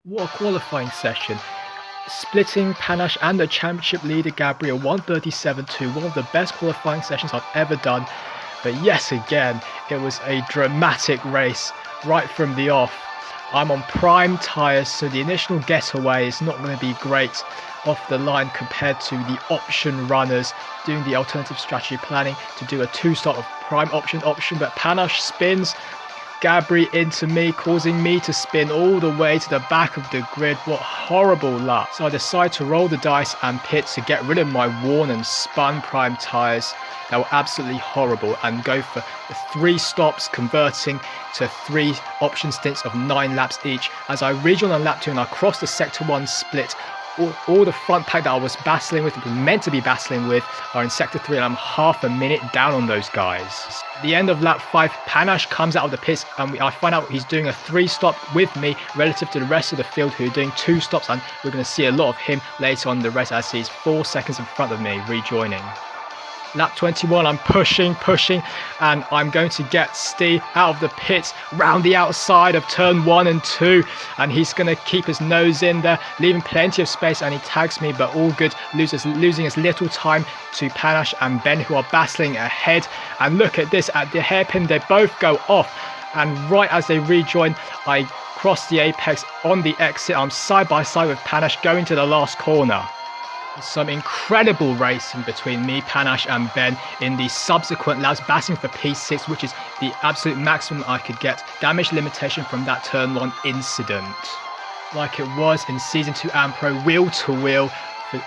What a qualifying session. Splitting Panache and the championship leader Gabriel 137.2, one of the best qualifying sessions I've ever done. But yes, again, it was a dramatic race right from the off. I'm on prime tyres, so the initial getaway is not going to be great off the line compared to the option runners doing the alternative strategy planning to do a two-start of prime option, but Panache spins Gabri into me, causing me to spin all the way to the back of the grid. What horrible luck. So I decide to roll the dice and pit to get rid of my worn and spun prime tyres that were absolutely horrible and go for the 3 stops, converting to 3 option stints of 9 laps each. As I rejoin on lap 2 and I cross the sector 1 split, all the front pack that I was battling with, meant to be battling with, are in sector 3 and I'm half a minute down on those guys. At the end of lap 5, Panache comes out of the pits and I find out he's doing a 3 stop with me relative to the rest of the field who are doing 2 stops, and we're going to see a lot of him later on in the race as he's 4 seconds in front of me rejoining. Lap 21, I'm pushing, and I'm going to get Steve out of the pits round the outside of turn 1 and 2, and he's going to keep his nose in there, leaving plenty of space, and he tags me, but all good, losing as little time to Panache and Ben, who are battling ahead. And look at this, at the hairpin, they both go off, and right as they rejoin, I cross the apex on the exit. I'm side by side with Panache going to the last corner. Some incredible racing between me, Panache and Ben in the subsequent laps, battling for P6, which is the absolute maximum I could get. Damage limitation from that turn 1 incident. Like it was in Season 2 Ampro, wheel to wheel,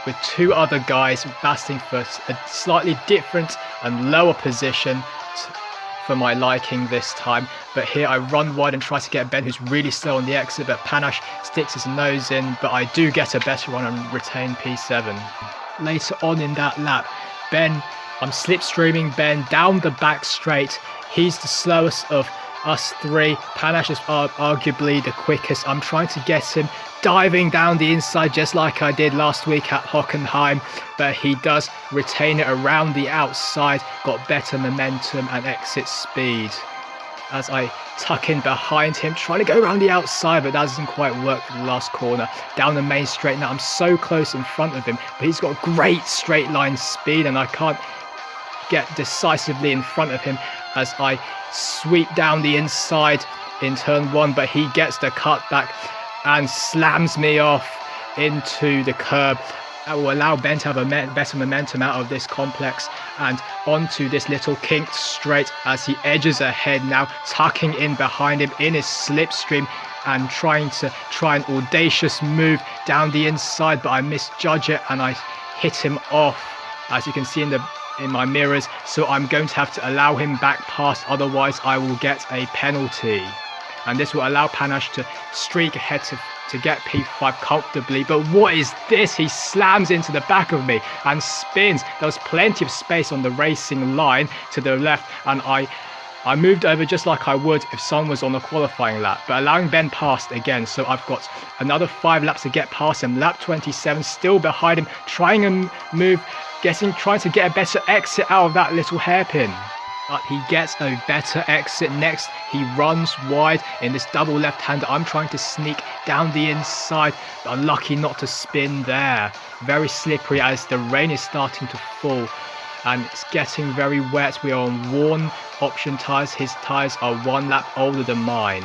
with 2 other guys battling for a slightly different and lower position for my liking this time. But here I run wide and try to get Ben, who's really slow on the exit, but Panache sticks his nose in, but I do get a better run and retain P7. Later on in that lap, I'm slipstreaming Ben down the back straight. He's the slowest of us 3. Panache is arguably the quickest. I'm trying to get him diving down the inside just like I did last week at Hockenheim, but he does retain it around the outside, got better momentum and exit speed. As I tuck in behind him, trying to go around the outside, but that doesn't quite work in the last corner. Down the main straight now, I'm so close in front of him, but he's got great straight line speed and I can't get decisively in front of him as I sweep down the inside in turn 1, but he gets the cut back and slams me off into the curb. That will allow Ben to have a better momentum out of this complex and onto this little kinked straight as he edges ahead now, tucking in behind him in his slipstream and trying an audacious move down the inside, but I misjudge it and I hit him off, as you can see in my mirrors. So I'm going to have to allow him back past, otherwise I will get a penalty. And this will allow Panache to streak ahead to get P5 comfortably. But what is this? He slams into the back of me and spins. There was plenty of space on the racing line to the left, and I moved over just like I would if someone was on a qualifying lap, but allowing Ben past again. So I've got another 5 laps to get past him. Lap 27, still behind him, trying a move, trying to get a better exit out of that little hairpin. But he gets a better exit next. He runs wide in this double left-hander. I'm trying to sneak down the inside, but unlucky not to spin there. Very slippery as the rain is starting to fall and it's getting very wet. We are on worn option tyres. His tyres are 1 lap older than mine.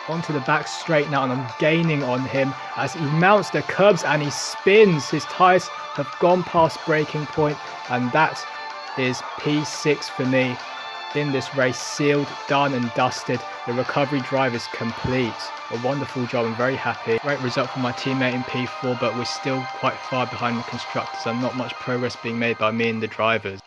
Onto the back straight now, and I'm gaining on him as he mounts the curbs and he spins. His tyres have gone past breaking point, and that is P6 for me in this race. Sealed, done and dusted. The recovery drive is complete. A wonderful job. I'm very happy. Great result for my teammate in P4, but we're still quite far behind the constructors and not much progress being made by me and the drivers.